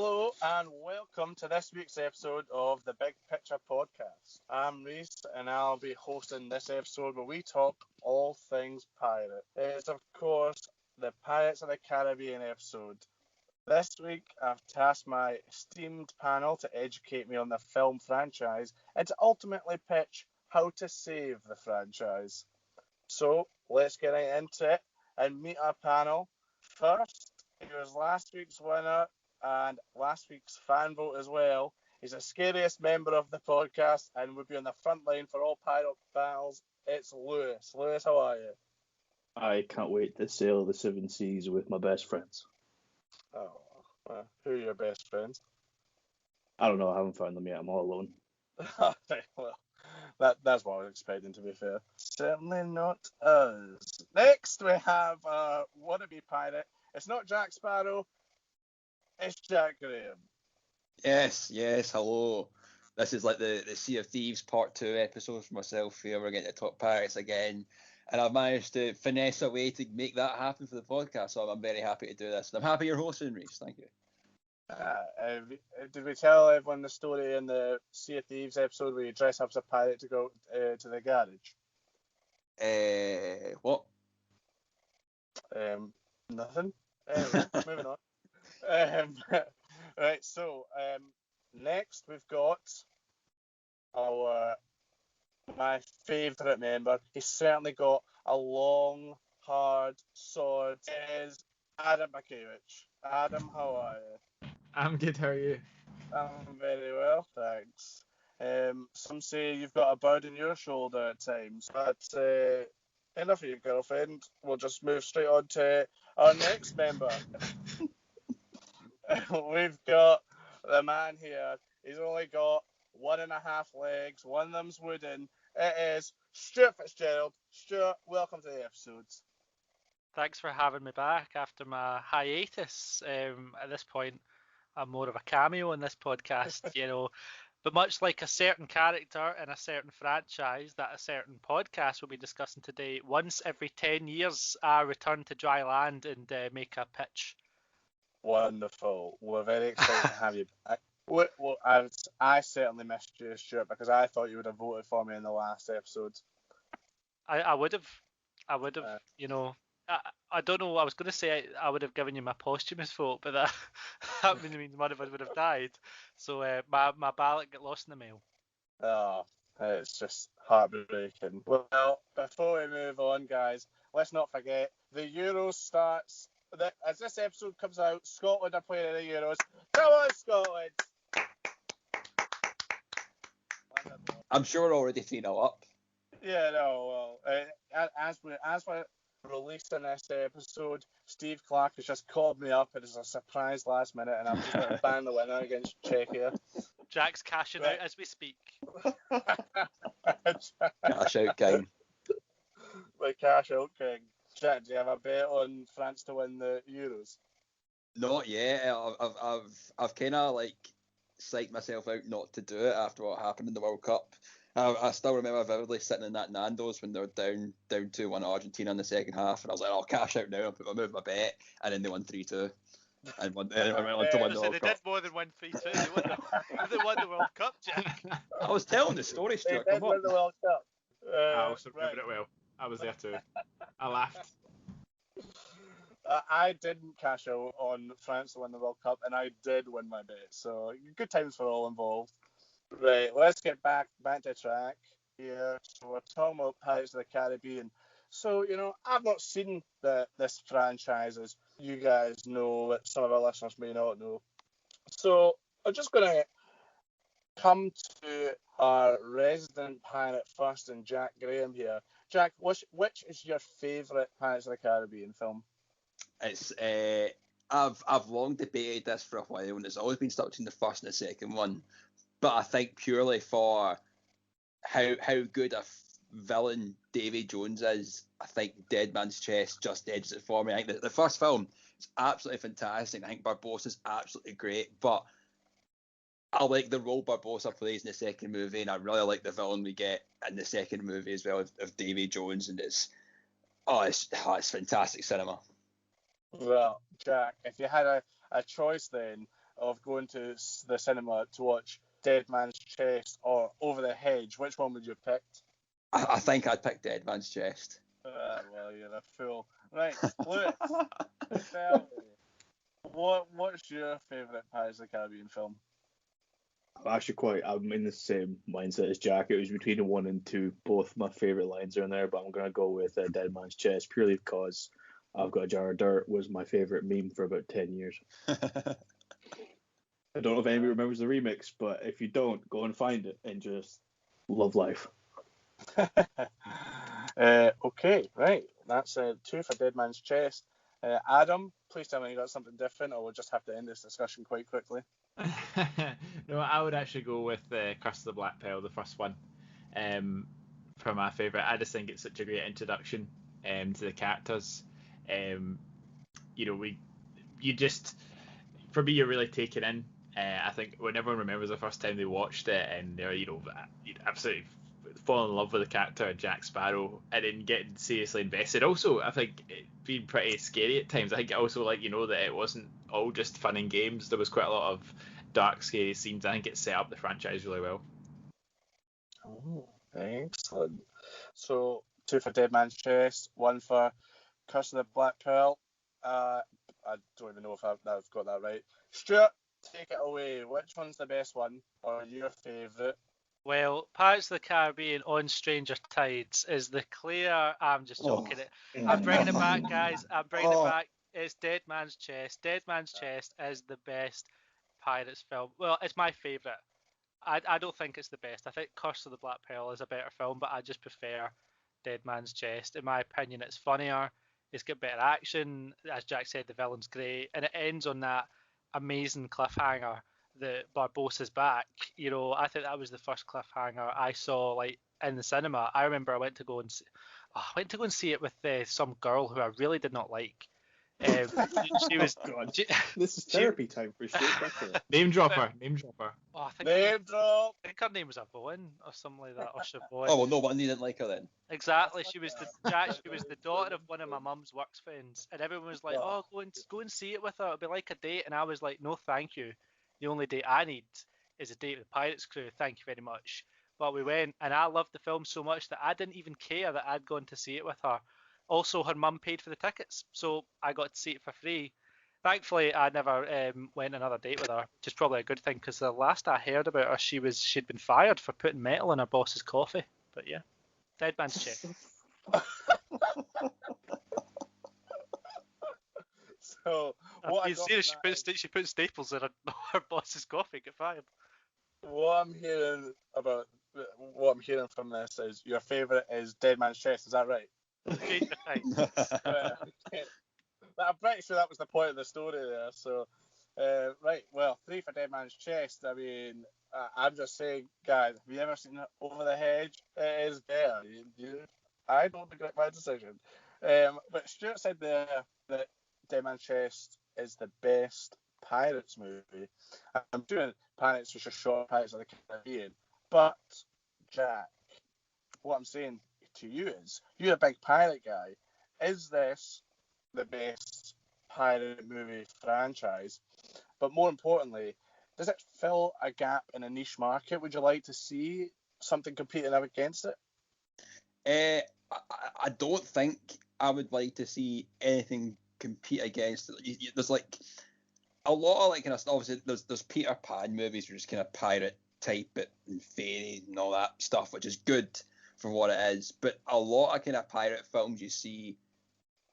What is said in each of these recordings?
Hello and welcome to this week's episode of the Big Picture Podcast. I'm Reese and I'll be hosting this episode where we talk all things pirate. It's of course the Pirates of the Caribbean episode. This week I've tasked my esteemed panel to educate me on the film franchise and to ultimately pitch how to save the franchise. So let's get right into it and meet our panel. First, here's last week's winner and last week's fan vote as well. He's the scariest member of the podcast and would be on the front line for all pirate battles. It's Lewis. Lewis, how are you? I can't wait to sail the seven seas with my best friends. Oh, who are your best friends? I don't know, I haven't found them yet, I'm all alone. Well, that's what I was expecting, to be fair. Certainly not us. Next, we have wannabe pirate. It's not Jack Sparrow, it's Jack Graham. Yes, hello. This is like the Sea of Thieves Part 2 episode for myself here. We're getting to talk pirates again. And I've managed to finesse a way to make that happen for the podcast, so I'm very happy to do this. And I'm happy you're hosting, Reese. Thank you. Did we tell everyone the story in the Sea of Thieves episode where you dress up as a pirate to go to the garage? What? Nothing. Anyway, moving on. Right, so next we've got my favourite member. He's certainly got a long, hard sword. It is Adam Makewicz. Adam, how are you? I'm good, how are you? I'm very well, thanks. Some say you've got a bird in your shoulder at times, but enough of your girlfriend. We'll just move straight on to our next member. We've got the man here. He's only got 1.5 legs. One of them's wooden. It is Stewart Fitzgerald. Stewart, welcome to the episodes. Thanks for having me back after my hiatus. At this point, I'm more of a cameo in this podcast, But much like a certain character in a certain franchise that a certain podcast will be discussing today, once every 10 years, I return to dry land and make a pitch. Wonderful. We're very excited to have you back. Well, I certainly missed you, Stuart, because I thought you would have voted for me in the last episode. I would have. I don't know. I was going to say I would have given you my posthumous vote, but that means one of us would have died. So my ballot got lost in the mail. Oh, it's just heartbreaking. Well, before we move on, guys, let's not forget the Euros starts. As this episode comes out, Scotland are playing in the Euros. Come on, Scotland! I'm sure we're already 3-0 up. Yeah, no, well, as we're releasing this episode, Steve Clark has just called me up. It is a surprise last minute, and I'm just going to ban the winner against Czechia. Jack's cashing out as we speak. Cash out king. The cash out king. Jack, do you have a bet on France to win the Euros? Not yet. I've kind of like psyched myself out not to do it after what happened in the World Cup. I still remember vividly sitting in that Nando's when they were down 2-1 Argentina in the second half, and I was like, I'll cash out now and move my bet, and then they won 3-2. And went on to win the World They Cup. did more than win 3-2. They won the World Cup, Jack. I was telling the story, Stuart. They did win the World Cup. I also remember it well. I was there too. I laughed. I didn't cash out on France to win the World Cup, and I did win my bet. So good times for all involved. Right, let's get back to track here. So we're talking about Pirates of the Caribbean. So, I've not seen this franchise, as you guys know, but some of our listeners may not know. So I'm just going to come to our resident pirate first, and Jack Graham here. Jack, which is your favourite Pirates of the Caribbean film? It's I've long debated this for a while, and it's always been stuck between the first and the second one. But I think purely for how good a villain Davy Jones is, I think Dead Man's Chest just edges it for me. I think the first film is absolutely fantastic. I think Barbossa's absolutely great, but I like the role Barbossa plays in the second movie, and I really like the villain we get in the second movie as well of Davy Jones, and it's fantastic cinema. Well, Jack, if you had a choice then of going to the cinema to watch Dead Man's Chest or Over the Hedge, which one would you have picked? I think I'd pick Dead Man's Chest. Well, you're a fool. Right, Lewis, tell me, what's your favourite Pirates of the Caribbean film? I'm in the same mindset as Jack. It was between 1 and 2. Both my favourite lines are in there, but I'm going to go with Dead Man's Chest purely because I've Got a Jar of Dirt was my favourite meme for about 10 years. I don't know if anybody remembers the remix, but if you don't, go and find it and just love life. Okay, right. That's 2 for Dead Man's Chest. Adam, please tell me you got something different, or we'll just have to end this discussion quite quickly. No, I would actually go with Curse of the Black Pearl, the first one, for my favourite. I just think it's such a great introduction to the characters. For me, you're really taken in. I think when everyone remembers the first time they watched it, and they're you'd absolutely fall in love with the character of Jack Sparrow, and then getting seriously invested. Also, I think it being pretty scary at times. I think also that it wasn't all just fun and games. There was quite a lot of dark, scary scenes. I think it set up the franchise really well. Oh, excellent. So 2 for Dead Man's Chest, 1 for Curse of the Black Pearl. I don't even know if I've got that right. Stewart, take it away. Which one's the best one, or your favourite? Well, Pirates of the Caribbean on Stranger Tides is the clear. I'm just joking. I'm bringing it back, guys. I'm bringing it back. It's Dead Man's Chest. Dead Man's Chest is the best Pirates film. Well, it's my favourite. I don't think it's the best. I think Curse of the Black Pearl is a better film, but I just prefer Dead Man's Chest. In my opinion, it's funnier. It's got better action. As Jack said, the villain's great. And it ends on that amazing cliffhanger that Barbossa's back. I think that was the first cliffhanger I saw in the cinema. I remember I went to go and see it with some girl who I really did not like. She was. God, this is therapy time for sure. Name dropper. Oh, I Name drop. think her name was Yvonne or something like that, or Siobhan. Oh well, no wonder you didn't like her then. Exactly. She was the daughter of one of my mum's works friends, and everyone was like, "Oh, go and see it with her. It'll be like a date." And I was like, "No, thank you. The only date I need is a date with the Pirates crew. Thank you very much." But we went, and I loved the film so much that I didn't even care that I'd gone to see it with her. Also, her mum paid for the tickets, so I got to see it for free. Thankfully, I never went on another date with her, which is probably a good thing, because the last I heard about her, she'd been fired for putting metal in her boss's coffee. But yeah, Dead Man's Chest. So what You see, she put staples in her boss's coffee. Get fired. What I'm hearing from this is your favourite is Dead Man's Chest. Is that right? Stranger Tides. I'm pretty sure that was the point of the story there. So, right, well, 3 for Dead Man's Chest. I mean, I'm just saying, guys, have you ever seen Over the Hedge? It is there. I don't regret my decision. But Stuart said there that Dead Man's Chest is the best Pirates movie. I'm doing Pirates was just short Pirates of the Caribbean. But, Jack, what I'm saying to you is, you're a big pirate guy. Is this the best pirate movie franchise? But more importantly, does it fill a gap in a niche market? Would you like to see something competing against it? I don't think I would like to see anything compete against it. There's a lot of kind of, obviously there's Peter Pan movies, which is kind of pirate type and fairy and all that stuff, which is good for what it is. But a lot of kind of pirate films you see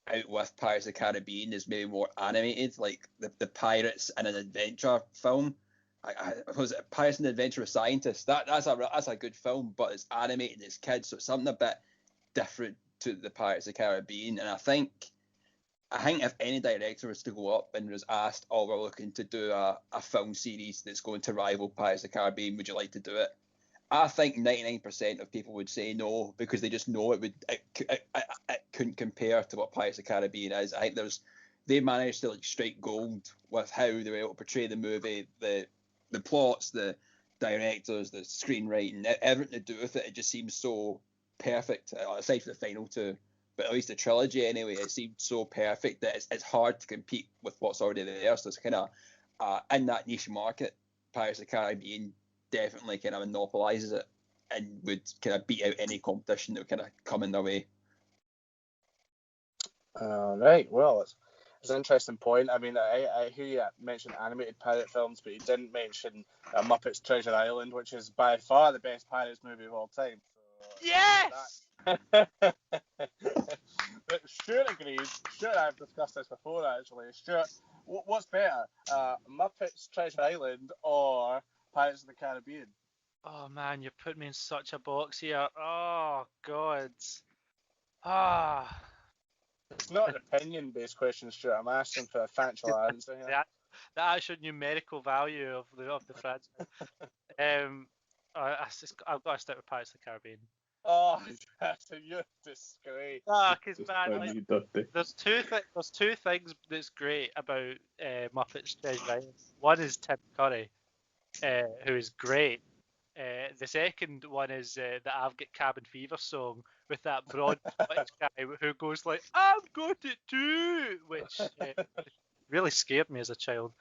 out with Pirates of the Caribbean is maybe more animated, like the Pirates in an Adventure film. Was it Pirates and the Adventure of Scientists? That's a good film, but it's animated as kids, so it's something a bit different to the Pirates of the Caribbean. And I think if any director was to go up and was asked, "Oh, we're looking to do a film series that's going to rival Pirates of the Caribbean, would you like to do it?" I think 99% of people would say no, because they just know it couldn't compare to what Pirates of the Caribbean is. I think they managed to strike gold with how they were able to portray the movie, the plots, the directors, the screenwriting, everything to do with it. It just seems so perfect, aside from the final two, but at least the trilogy anyway. It seemed so perfect that it's hard to compete with what's already there. So it's kind of in that niche market, Pirates of the Caribbean definitely kind of monopolises it and would kind of beat out any competition that would kind of come in their way. Right. Well, it's an interesting point. I mean, I hear you mention animated pirate films, but you didn't mention Muppets Treasure Island, which is by far the best Pirates movie of all time. So, Yes! but Stuart agrees. Stuart, I've discussed this before actually. Stuart, what's better, Muppets Treasure Island or Pirates of the Caribbean? Oh man, you put me in such a box here. Oh god. Ah. It's not an opinion-based question, Stuart. I'm asking for a factual answer here. The actual numerical value of the franchise. I've got to stick with Pirates of the Caribbean. Oh, you're disgrace. Because man, like, there's two things that's great about Muppets Treasure Island. One is Tim Curry, who is great. The second one is the I've Got Cabin Fever song with that broad Scottish guy who goes like, "I've got it too," which really scared me as a child.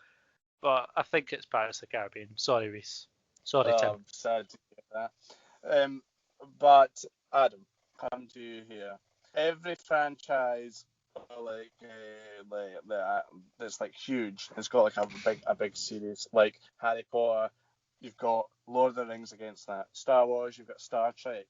But I think it's Pirates of the Caribbean. Sorry, Reese. Sorry, Tim. I'm sad to hear that. But Adam, come to you here. Every franchise, that's like huge. It's got like a big series like Harry Potter. You've got Lord of the Rings against that. Star Wars. You've got Star Trek.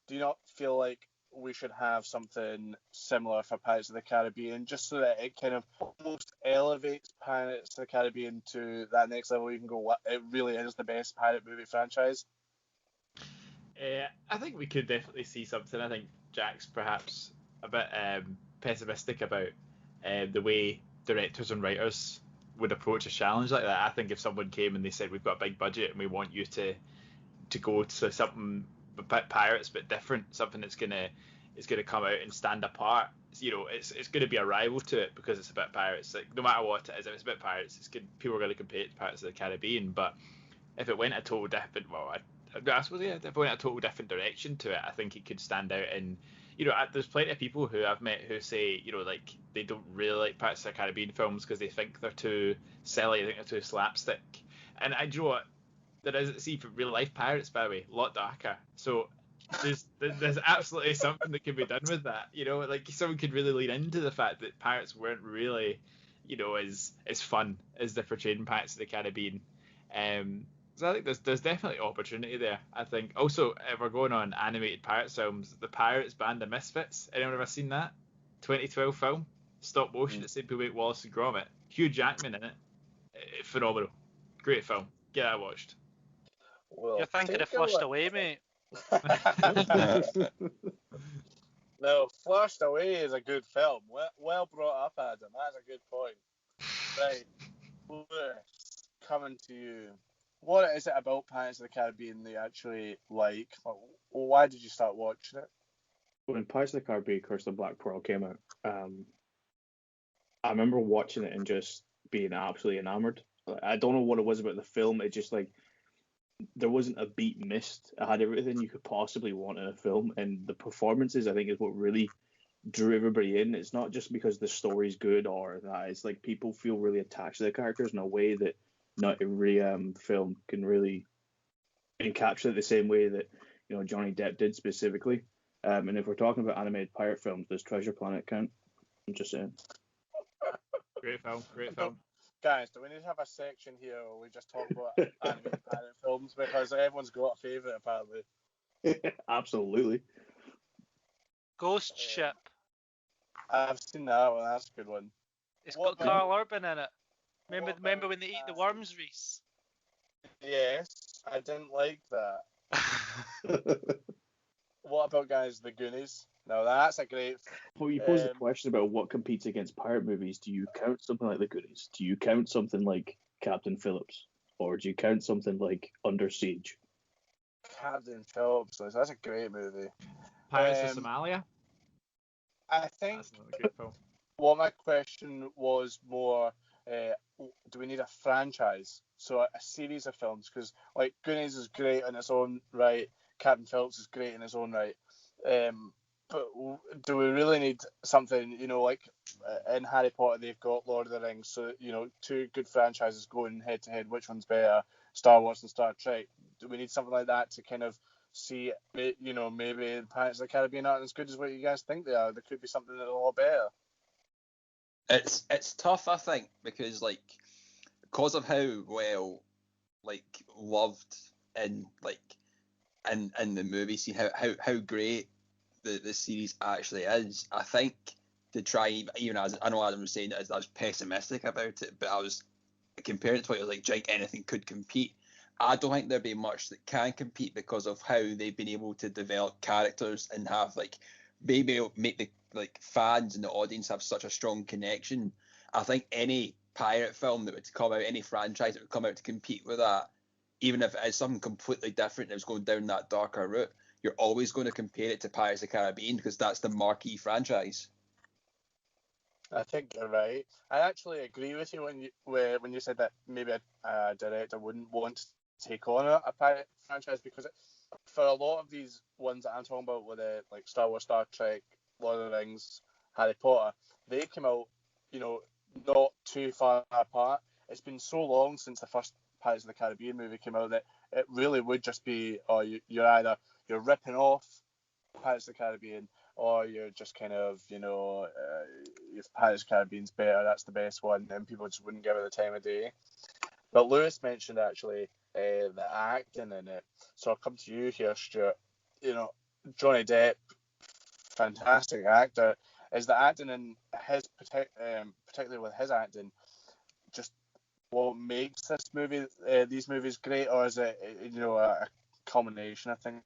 Do you not feel like we should have something similar for Pirates of the Caribbean, just so that it kind of almost elevates Pirates of the Caribbean to that next level? You can go, it really is the best pirate movie franchise. I think we could definitely see something. I think Jack's perhaps a bit pessimistic about the way directors and writers would approach a challenge like that. I think if someone came and they said, we've got a big budget and we want you to go to something a bit pirates but different, something that's gonna come out and stand apart, it's going to be a rival to it because it's a bit pirates. Like, no matter what it is, if it's a bit pirates, people are going to compare it to Pirates of the Caribbean. But if it went a total different, I suppose, yeah, if it went a total different direction to it, I think it could stand out. And there's plenty of people who I've met who say, like, they don't really like Pirates of the Caribbean films because they think they're too silly, they think they're too slapstick. And do you know what? There is, see, for real life pirates, by the way, a lot darker. So there's absolutely something that can be done with that. Like, someone could really lean into the fact that pirates weren't really, as fun as they're portrayed in Pirates of the Caribbean. So I think there's definitely opportunity there. I think also, if we're going on animated pirates films, the Pirates Band of Misfits. Anyone ever seen that? 2012 film, stop motion. It's St. Wake Wallace and Gromit. Hugh Jackman in it. Phenomenal, great film. Get that watched. Well, you're thinking of Flushed Away, mate. No, Flushed Away is a good film. Well brought up, Adam. That's a good point. Right, Lewis, coming to you. What is it about Pirates of the Caribbean that you actually like? Why did you start watching it? When Pirates of the Caribbean: Curse of the Black Pearl came out, I remember watching it and just being absolutely enamored. I don't know what it was about the film. It just, like, there wasn't a beat missed. It had everything you could possibly want in a film, and the performances, I think, is what really drew everybody in. It's not just because the story's good or that. It's like people feel really attached to the characters in a way that not every film can really encapsulate the same way that Johnny Depp did specifically. And if we're talking about animated pirate films, does Treasure Planet count? I'm just saying. Great film. Guys, do we need to have a section here where we just talk about animated pirate films, because everyone's got a favourite apparently? Absolutely. Ghost Ship. I've seen that one. That's a good one. It's got Carl Urban in it. Remember when they eat the worms, Reese? Yes, I didn't like that. What about, guys, The Goonies? No, that's a great. Well, you pose the question about what competes against pirate movies. Do you count something like The Goonies? Do you count something like Captain Phillips? Or do you count something like Under Siege? Captain Phillips, that's a great movie. Pirates of Somalia? I think That's another great film. what my question was more, do we need a franchise? So a series of films, because like Goonies is great in its own right, Captain Phillips is great in its own right. But do we really need something, like in Harry Potter they've got Lord of the Rings, so two good franchises going head to head, which one's better, Star Wars and Star Trek? Do we need something like that to kind of see, maybe Pirates of the Caribbean aren't as good as what you guys think they are? There could be something that's a lot better. It's tough, I think, because of how well loved and in the movie scene, how great the series actually is. I think to try, even as I know Adam was saying that I was pessimistic about it, but I was comparing it to what it was like, do you think anything could compete? I don't think there'd be much that can compete because of how they've been able to develop characters and have maybe make the fans and the audience have such a strong connection. I think any pirate film that would come out, any franchise that would come out to compete with that, even if it is something completely different and it's going down that darker route, you're always going to compare it to Pirates of the Caribbean because that's the marquee franchise. I think you're right. I actually agree with you when you said that maybe a director wouldn't want to take on a pirate franchise, because for a lot of these ones that I'm talking about, with Star Wars, Star Trek, Lord of the Rings, Harry Potter, they came out, not too far apart. It's been so long since the first Pirates of the Caribbean movie came out that it really would just be, you're ripping off Pirates of the Caribbean, or you're just kind of, if Pirates of the Caribbean's better, that's the best one, then people just wouldn't give it the time of day. But Lewis mentioned actually the acting in it. So I'll come to you here, Stuart. Johnny Depp, fantastic actor. Is the acting in his, particularly with his acting, just what makes these movies great, or is it, a culmination of things?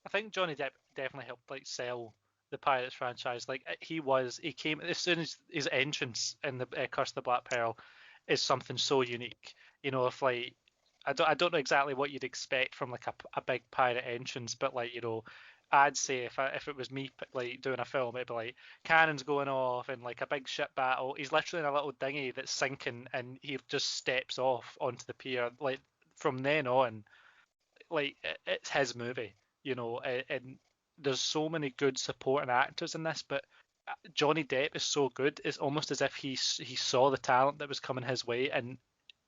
I think Johnny Depp definitely helped sell the Pirates franchise. He came as soon as his entrance in the Curse of the Black Pearl is something so unique. If I don't know exactly what you'd expect from a big pirate entrance, but I'd say if it was me doing a film, it'd be cannons going off and a big ship battle. He's literally in a little dinghy that's sinking, and he just steps off onto the pier. From then on, it's his movie, and there's so many good supporting actors in this, but Johnny Depp is so good. It's almost as if he saw the talent that was coming his way and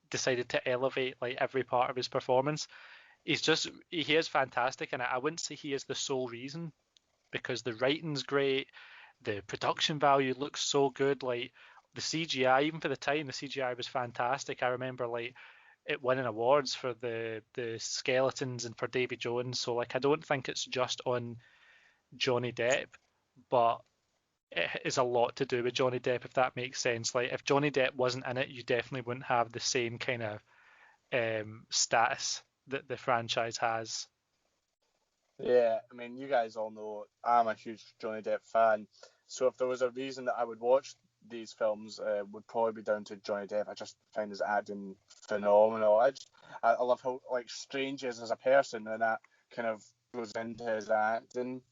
decided to elevate every part of his performance. He is fantastic, and I wouldn't say he is the sole reason, because the writing's great, the production value looks so good, the CGI, even for the time, the CGI was fantastic. I remember it winning awards for the skeletons and for Davy Jones. So I don't think it's just on Johnny Depp, but it is a lot to do with Johnny Depp, if that makes sense. If Johnny Depp wasn't in it, you definitely wouldn't have the same kind of status that the franchise has. Yeah, I mean, you guys all know I'm a huge Johnny Depp fan. So if there was a reason that I would watch these films, would probably be down to Johnny Depp. I just find his acting phenomenal. I love how strange he is as a person, and that kind of goes into his acting.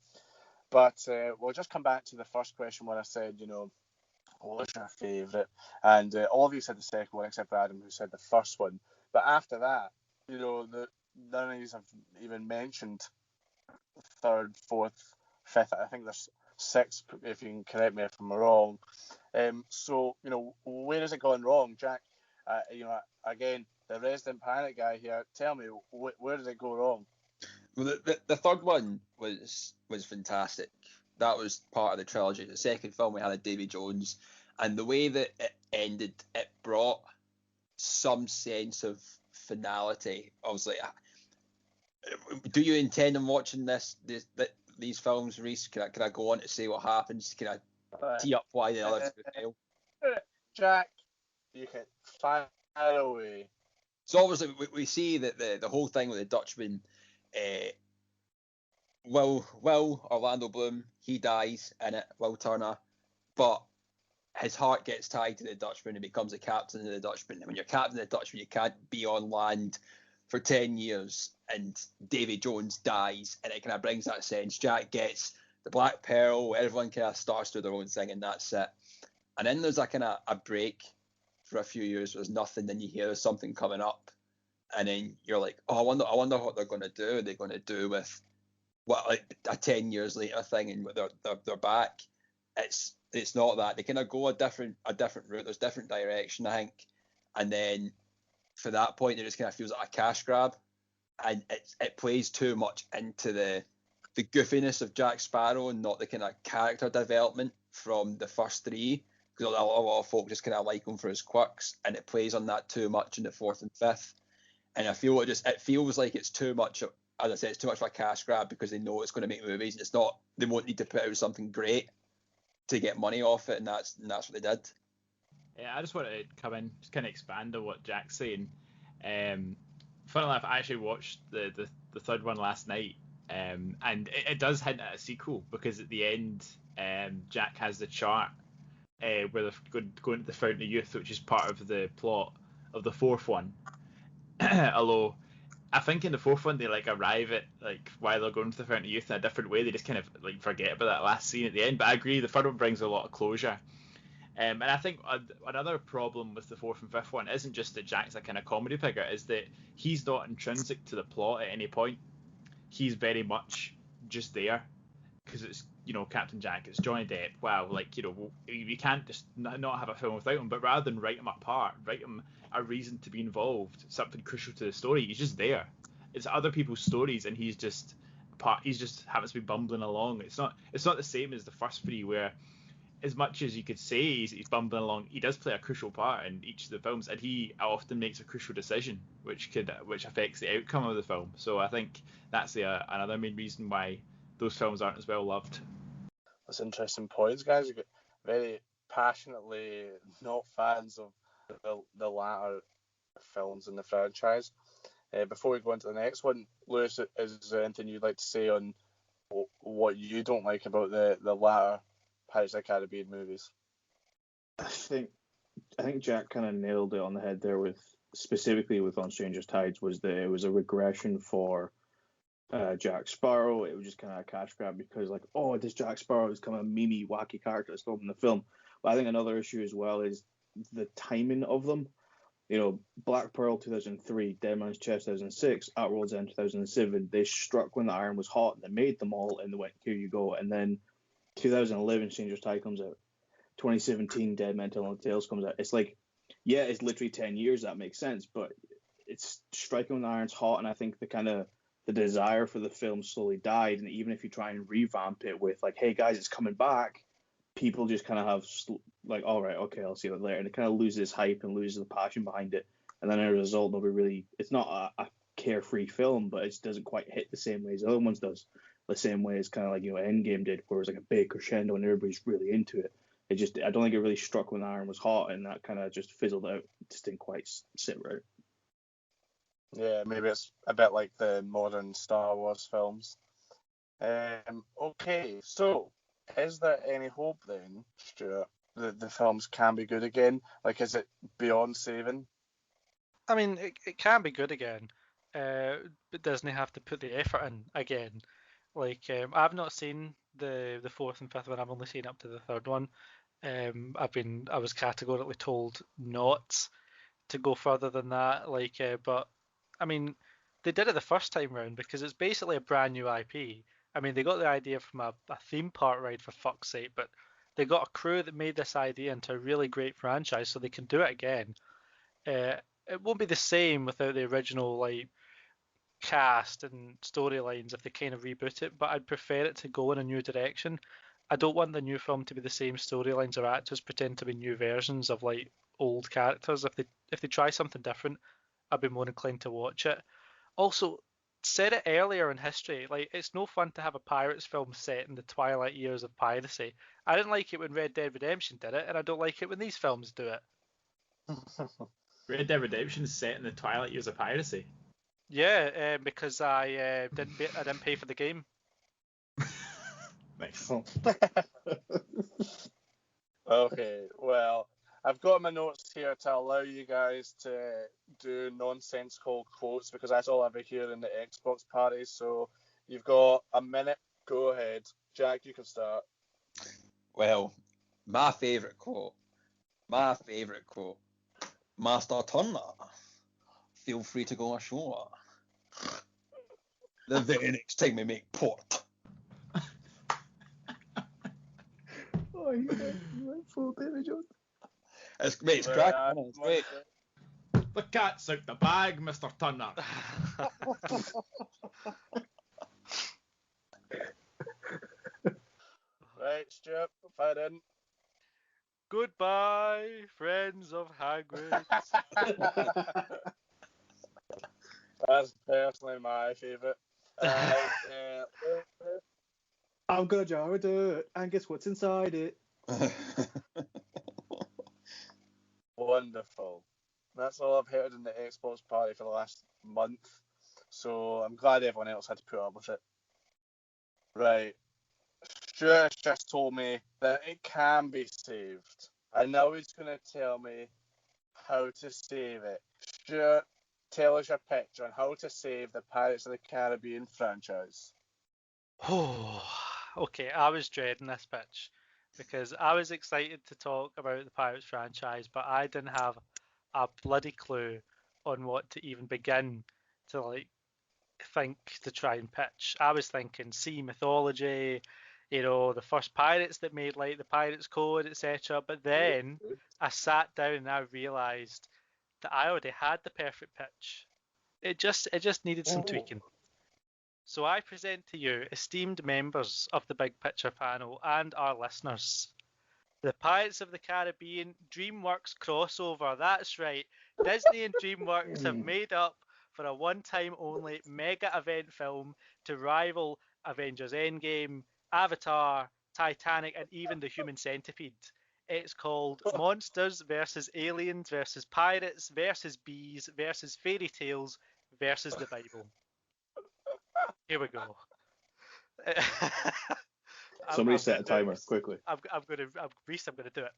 But we'll just come back to the first question where I said, what was your favourite? And all of you said the second one, except for Adam, who said the first one. But after that, none of you have even mentioned third, fourth, fifth. I think there's six, if you can correct me if I'm wrong. So, where is it going wrong, Jack? Again, the resident pirate guy here. Tell me, where did it go wrong? Well, the third one was fantastic. That was part of the trilogy. The second film we had Davy Jones, and the way that it ended, it brought some sense of finality. I was like, do you intend on watching these films, Reese? Can I go on to say what happens? Can I tee up why the other two fail? Jack, you can fire away. So obviously we see that the whole thing with the Dutchman, Will Orlando Bloom, he dies in it, Will Turner, but his heart gets tied to the Dutchman and becomes a captain of the Dutchman. And when you're captain of the Dutchman, you can't be on land for 10 years, and Davy Jones dies, and it kind of brings that sense. Jack gets the Black Pearl, everyone kind of starts to do their own thing, and that's it. And then there's a kind of a break for a few years. There's nothing, then you hear there's something coming up, and then you're like, oh, I wonder what they're going to do. They're going to do with what, like a 10 years later thing, and they're back. It's not that. They kind of go a different route. There's different direction, I think, and then for that point, it just kind of feels like a cash grab, and it plays too much into the goofiness of Jack Sparrow and not the kind of character development from the first three, because a lot of folk just kind of like him for his quirks, and it plays on that too much in the fourth and fifth. And I feel it feels like it's too much. As I said, it's too much of a cash grab because they know it's going to make movies. It's not. They won't need to put out something great to get money off it, and that's what they did. Yeah, I just want to come in, just kind of expand on what Jack's saying. Funnily enough, I actually watched the third one last night, and it does hint at a sequel, because at the end, Jack has the chart where they're going to the Fountain of Youth, which is part of the plot of the fourth one. Although I think in the fourth one they like arrive at like why they're going to the Fountain of Youth in a different way. They just kind of like forget about that last scene at the end. But I agree, the third one brings a lot of closure. And I think another problem with the fourth and fifth one isn't just that Jack's a kind of comedy figure, is that he's not intrinsic to the plot at any point. He's very much just there because it's, Captain Jack, it's Johnny Depp. Wow, like, we can't just not have a film without him. But rather than write him apart, write him a reason to be involved, something crucial to the story. He's just there. It's other people's stories, and he's just happens to be bumbling along. It's not the same as the first three, where as much as you could say he's bumbling along, he does play a crucial part in each of the films, and he often makes a crucial decision which affects the outcome of the film. So I think that's another main reason why those films aren't as well loved. That's interesting points, guys. You get very passionately not fans of the latter films in the franchise. Before we go into the next one, Lewis, is there anything you'd like to say on what you don't like about the latter Pirates of the Caribbean movies? I think Jack kind of nailed it on the head there specifically with On Stranger's Tides. It was a regression for Jack Sparrow. It was just kind of a cash grab because, like, oh, this Jack Sparrow is kind of a meme wacky character that's in the film. But I think another issue as well is the timing of them. Black Pearl 2003, Dead Man's Chest 2006, At World's End 2007. They struck when the iron was hot, and they made them all, and they went, here you go. And then 2011, Stranger's Tide comes out. 2017, Dead Men Telling Tales comes out. It's like, yeah, it's literally 10 years. That makes sense, but it's striking when the iron's hot, and I think the desire for the film slowly died. And even if you try and revamp it with like, hey guys, it's coming back, people just kind of have like, all right, okay, I'll see that later, and it kind of loses hype and loses the passion behind it. And then as a result, it's not a carefree film, but it doesn't quite hit the same way as the other ones does. The same way as kind of like Endgame did, where it was like a big crescendo and everybody's really into it. I don't think it really struck when the iron was hot, and that kind of just fizzled out. It just didn't quite sit right. Yeah, maybe it's a bit like the modern Star Wars films. Okay, so is there any hope then, Stuart, that the films can be good again? Like, is it beyond saving? I mean, it can be good again, but doesn't have to put the effort in again. Like, I've not seen the fourth and fifth one. I've only seen up to the third one. I was categorically told not to go further than that. Like, but I mean, they did it the first time round because it's basically a brand new IP. I mean, they got the idea from a theme park ride, for fuck's sake, but they got a crew that made this idea into a really great franchise, so they can do it again. It won't be the same without the original like cast and storylines if they kind of reboot it, but I'd prefer it to go in a new direction. I don't want the new film to be the same storylines or actors pretend to be new versions of like old characters. If they try something different, I'd be more inclined to watch it. Also, said it earlier in history, like, it's no fun to have a pirates film set in the twilight years of piracy. I didn't like it when Red Dead Redemption did it, and I don't like it when these films do it. Red Dead Redemption is set in the twilight years of piracy. Yeah, because I didn't pay for the game. Nice. Okay, well, I've got my notes here to allow you guys to do nonsensical quotes because that's all I ever hear in the Xbox parties. So you've got a minute. Go ahead. Jack, you can start. Well, my favourite quote. Master Turner, feel free to go ashore. The very next time we make port. Oh, you went full Davy Jones. It's cracking, isn't it? It's great. The cat's out the bag, Mr. Turner. Right, Stuart, fire in. Goodbye, friends of Hagrid. That's personally my favourite. I've got a jar of dirt, and guess what's inside it? Wonderful. That's all I've heard in the Xbox party for the last month. So I'm glad everyone else had to put up with it. Right. Stuart just told me that it can be saved. I know he's going to tell me how to save it. Stuart, tell us your pitch on how to save the Pirates of the Caribbean franchise. Oh, okay. I was dreading this pitch because I was excited to talk about the Pirates franchise, but I didn't have a bloody clue on what to even begin to think to try and pitch. I was thinking sea mythology, the first pirates that made the Pirates Code, etc. But then I sat down and I realised that I already had the perfect pitch. It just needed some tweaking. So I present to you, esteemed members of the Big Picture panel and our listeners, the Pirates of the Caribbean DreamWorks crossover. That's right. Disney and DreamWorks have made up for a one-time only mega event film to rival Avengers Endgame, Avatar, Titanic, and even The Human Centipede. It's called Monsters vs. Aliens vs. Pirates vs. Bees vs. Fairy Tales versus the Bible. Here we go. Somebody set a timer quickly. Reese, I'm gonna do it.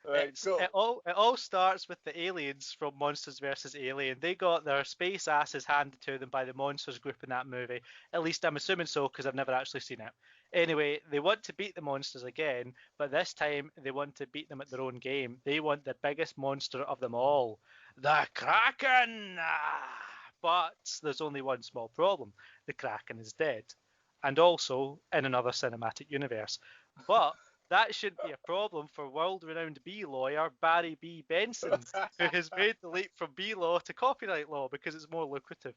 Right, go. It all starts with the aliens from Monsters vs. Alien. They got their space asses handed to them by the Monsters group in that movie. At least I'm assuming so, because I've never actually seen it. Anyway, they want to beat the monsters again, but this time they want to beat them at their own game. They want the biggest monster of them all, the Kraken! But there's only one small problem. The Kraken is dead. And also in another cinematic universe. But that shouldn't be a problem for world-renowned bee lawyer Barry B. Benson, who has made the leap from bee law to copyright law because it's more lucrative.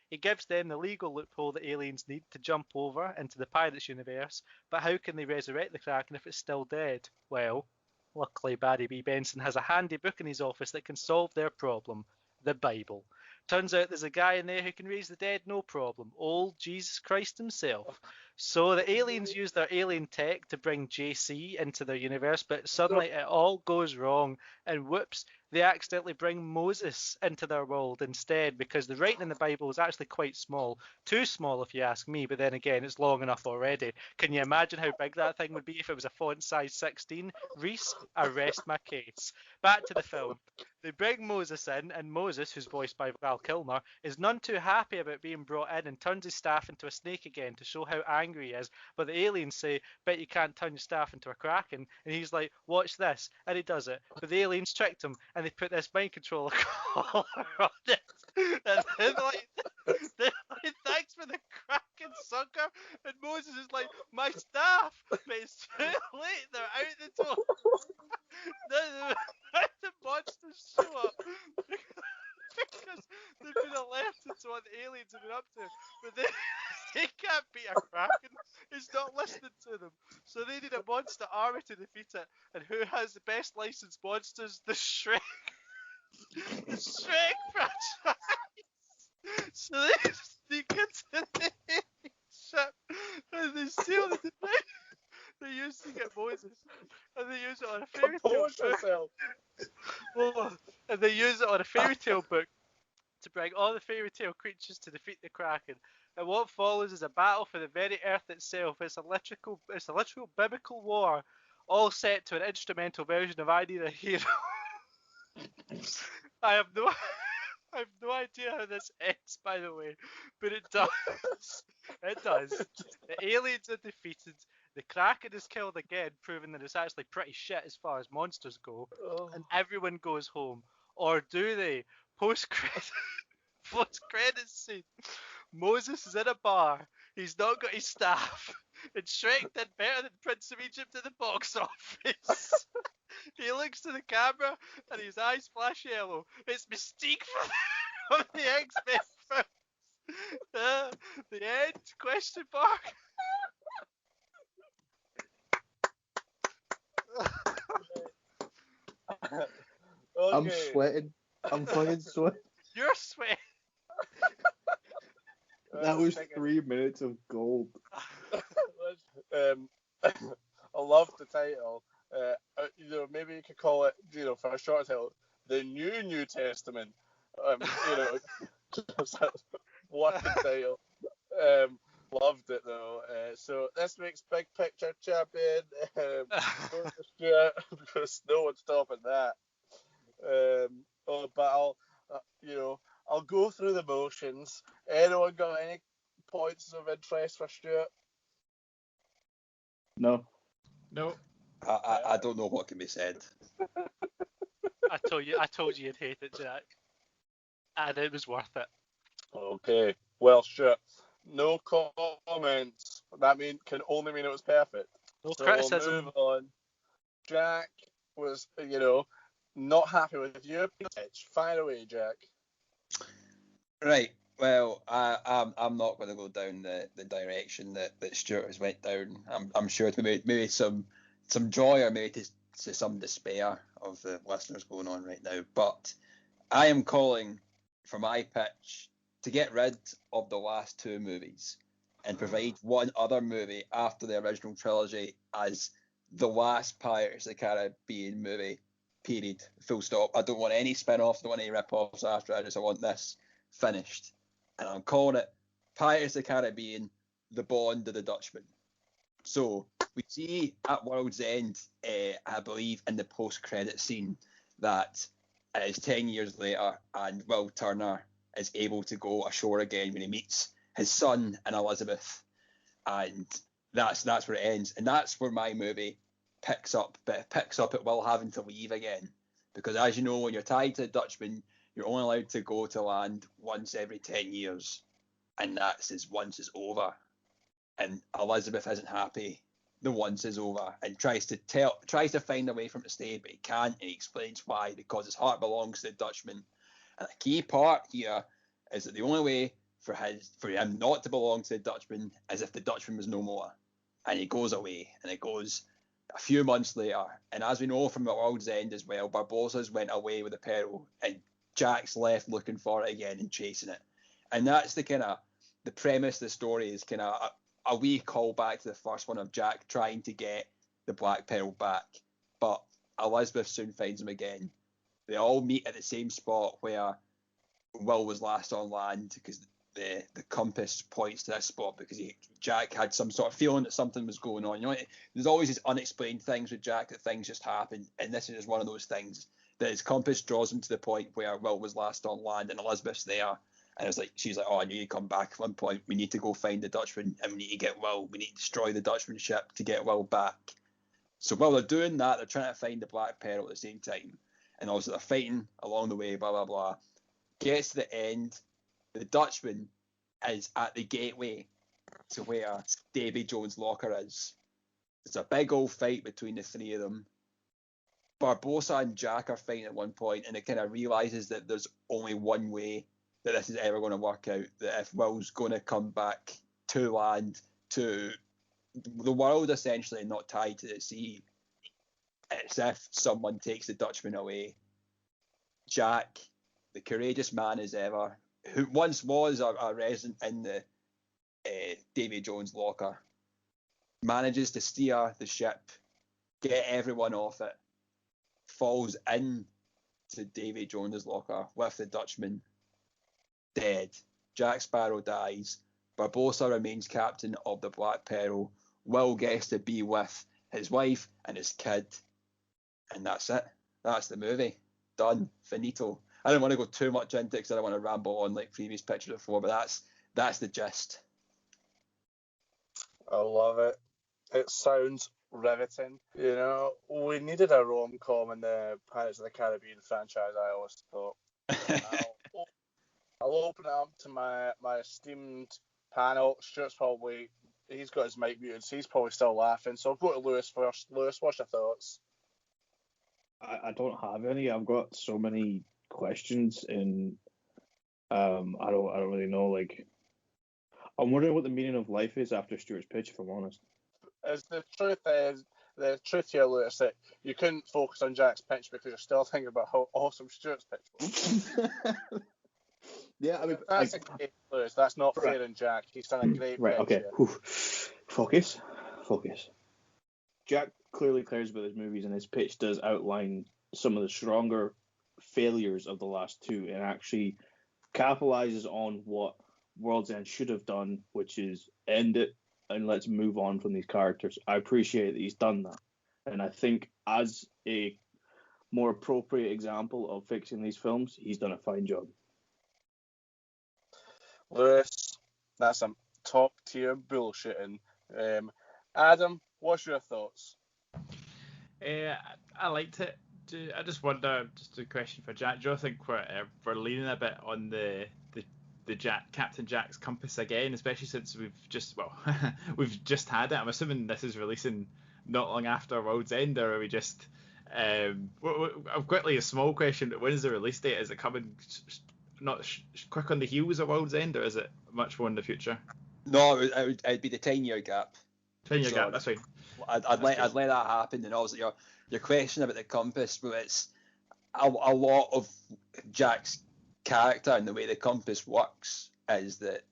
He gives them the legal loophole that aliens need to jump over into the Pirates universe, but how can they resurrect the Kraken if it's still dead? Well, luckily Barry B. Benson has a handy book in his office that can solve their problem, the Bible. Turns out there's a guy in there who can raise the dead, no problem. Old Jesus Christ himself. So the aliens use their alien tech to bring JC into their universe, but suddenly it all goes wrong, and whoops, they accidentally bring Moses into their world instead, because the writing in the Bible is actually quite small. Too small if you ask me, but then again, it's long enough already. Can you imagine how big that thing would be if it was a font size 16? Reese, I rest my case. Back to the film. They bring Moses in, and Moses, who's voiced by Val Kilmer, is none too happy about being brought in and turns his staff into a snake again to show how angry he is. But the aliens say, bet you can't turn your staff into a kraken. And he's like, watch this. And he does it. But the aliens tricked him, and they put this mind controller collar on it. And they're like, thanks for the kraken, sucker. And Moses is like, my staff. But it's too late. They're out the door. The monsters show up because they've been alerted to what the aliens have been up to, but they can't beat a kraken. It's not listening to them, so they need a monster army to defeat it. And who has the best licensed monsters? The Shrek. The Shrek franchise. So they sneak into the ship and they steal the device. They used to get Moses, and they use it on a fairy tale book. Oh, and they use it on a fairy tale book to bring all the fairy tale creatures to defeat the Kraken. And what follows is a battle for the very earth itself. It's a literal biblical war, all set to an instrumental version of I Need a Hero. I have no idea how this ends, by the way, but it does. It does. The aliens are defeated. The Kraken is killed again, proving that it's actually pretty shit as far as monsters go, and everyone goes home. Or do they? Post-credit scene. Moses is in a bar. He's not got his staff. And Shrek did better than Prince of Egypt at the box office. He looks to the camera and his eyes flash yellow. It's Mystique from the X-Men films. The end? Question mark. Okay. I'm sweating. I'm fucking sweating. You're sweating. That was 3 minutes of gold. I love the title. Maybe you could call it, for a short title, the New Testament. What a title. Loved it though. So this week's Big Picture champion goes to Stewart, because no one's stopping that. But I'll go through the motions. Anyone got any points of interest for Stewart? No. No. I don't know what can be said. I told you you'd hate it, Jack. And it was worth it. Okay. Well, sure. No comments. That can only mean it was perfect. No So criticism. We'll move on. Jack was, not happy with your pitch. Fire away, Jack. Right. Well, I'm not going to go down the direction that Stuart has went down. I'm sure it's maybe some joy or maybe to some despair of the listeners going on right now. But I am calling for my pitch to get rid of the last two movies and provide one other movie after the original trilogy as the last Pirates of the Caribbean movie. Period. Full stop. I don't want any spin-offs. I don't want any rip-offs after. I want this finished. And I'm calling it Pirates of the Caribbean, The Bond of the Dutchman. So we see at World's End, I believe, in the post-credit scene that it is 10 years later and Will Turner is able to go ashore again when he meets his son and Elizabeth. And that's where it ends. And that's where my movie picks up. But it picks up at Will having to leave again. Because as you know, when you're tied to the Dutchman, you're only allowed to go to land once every 10 years. And that's once is over. And Elizabeth isn't happy. The once is over. And tries to find a way for him to stay, but he can't. And he explains why. Because his heart belongs to the Dutchman. And a key part here is that the only way for him not to belong to the Dutchman is if the Dutchman was no more. And he goes away. And it goes a few months later. And as we know from the World's End as well, Barbossa's went away with the Pearl. And Jack's left looking for it again and chasing it. And that's the premise of the story is kind of a wee callback to the first one of Jack trying to get the Black Pearl back. But Elizabeth soon finds him again. They all meet at the same spot where Will was last on land because the compass points to this spot because Jack had some sort of feeling that something was going on. There's always these unexplained things with Jack, that things just happen, and this is one of those things that his compass draws him to the point where Will was last on land and Elizabeth's there. And it's like, she's like, oh, I knew you'd come back at one point. We need to go find the Dutchman and we need to get Will. We need to destroy the Dutchman ship to get Will back. So while they're doing that, they're trying to find the Black Pearl at the same time. And also they're fighting along the way, blah, blah, blah. Gets to the end. The Dutchman is at the gateway to where Davy Jones' locker is. There's a big old fight between the three of them. Barbossa and Jack are fighting at one point, and it kind of realizes that there's only one way that this is ever going to work out. That if Will's going to come back to land, to the world essentially, not tied to the sea, it's if someone takes the Dutchman away. Jack, the courageous man as ever, who once was a resident in the Davy Jones' locker, manages to steer the ship, get everyone off it, falls in to Davy Jones' locker with the Dutchman dead. Jack Sparrow dies. Barbossa remains captain of the Black Pearl. Will gets to be with his wife and his kid. And that's it. That's the movie. Done. Finito. I don't want to go too much into it because I don't want to ramble on like previous pictures before, but that's the gist. I love it. It sounds riveting. We needed a rom-com in the Pirates of the Caribbean franchise, I always thought. I'll open it up to my esteemed panel. Stuart's probably, he's got his mic muted, so he's probably still laughing. So I'll go to Lewis first. Lewis, what's your thoughts? I don't have any. I've got so many questions, and I don't really know. Like, I'm wondering what the meaning of life is after Stewart's pitch, if I'm honest. Is the truth here, Lewis, that you couldn't focus on Jack's pitch because you're still thinking about how awesome Stuart's pitch was? Yeah, I mean, That's a great Lewis. That's not fair on Jack. He's done a great right. pitch Okay, here. focus. Jack clearly cares about his movies, and his pitch does outline some of the stronger failures of the last two, and actually capitalizes on what World's End should have done, which is end it and let's move on from these characters. I appreciate that he's done that, and I think as a more appropriate example of fixing these films, he's done a fine job. Lewis, that's some top tier bullshitting. Adam, what's your thoughts? I liked it. I just wonder, just a question for Jack. Do you think we're leaning a bit on the Captain Jack's compass again, especially since we've just had it? I'm assuming this is releasing not long after World's End, or are we just? Quickly, a small question: when is the release date? Is it coming not quick on the heels of World's End, or is it much more in the future? No, it'd be the 10-year gap. 10-year gap. That's fine. I'd let that happen, and obviously your question about the compass, but it's a lot of Jack's character and the way the compass works is that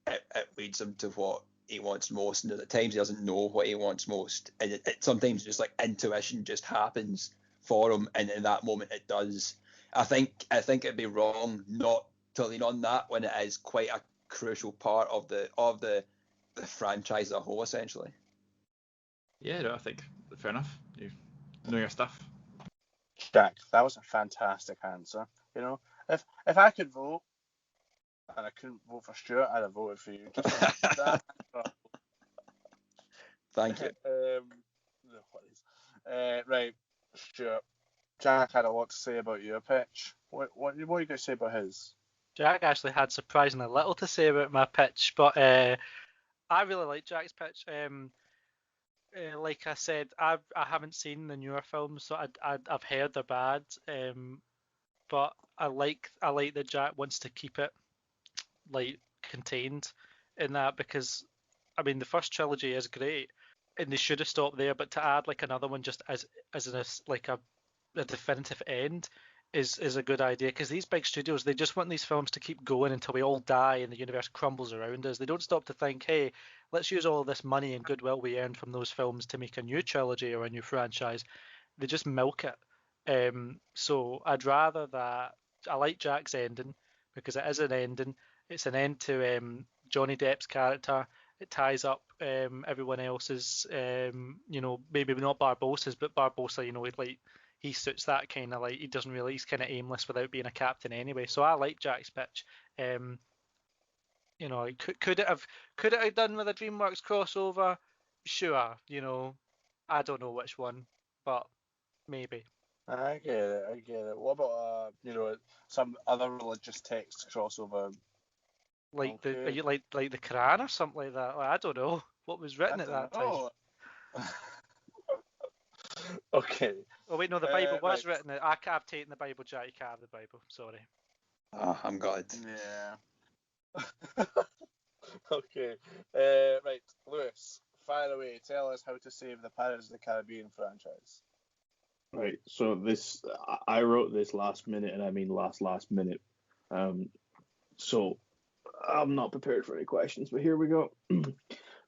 it leads him to what he wants most, and at times he doesn't know what he wants most, and it sometimes just like intuition just happens for him, and in that moment it does. I think it'd be wrong not to lean on that when it is quite a crucial part of the franchise as a whole, essentially. Yeah, no, I think fair enough. You know your stuff. Jack, that was a fantastic answer. You know, if I could vote and I couldn't vote for Stuart, I'd have voted for you. Thank you. Right, Stuart. Jack had a lot to say about your pitch. What are you going to say about his? Jack actually had surprisingly little to say about my pitch, but I really like Jack's pitch. Like I said, I haven't seen the newer films, so I've heard they're bad. But I like that Jack wants to keep it like contained in that, because I mean the first trilogy is great and they should have stopped there, but to add like another one just as a definitive end is a good idea, because these big studios, they just want these films to keep going until we all die and the universe crumbles around us. They don't stop to think, hey, let's use all this money and goodwill we earned from those films to make a new trilogy or a new franchise. They just milk it. So I'd rather that. I like Jack's ending because it is an ending. It's an end to Johnny Depp's character. It ties up everyone else's, maybe not Barbossa's, but Barbossa, he suits that kind of he's kind of aimless without being a captain anyway. So I like Jack's pitch. Could it have done with a DreamWorks crossover? Sure. I don't know which one, but maybe. I get it. What about some other religious text crossover? Like the Quran or something like that. I don't know what was written at that time. Okay. Oh wait, no, the Bible was written. I've taken the Bible, Jack. You can't have the Bible. Sorry. Oh, I'm glad. Yeah. Okay. Right, Lewis, fire away. Tell us how to save the Pirates of the Caribbean franchise. Right. So I wrote this last minute, and I mean last minute. So I'm not prepared for any questions, but here we go.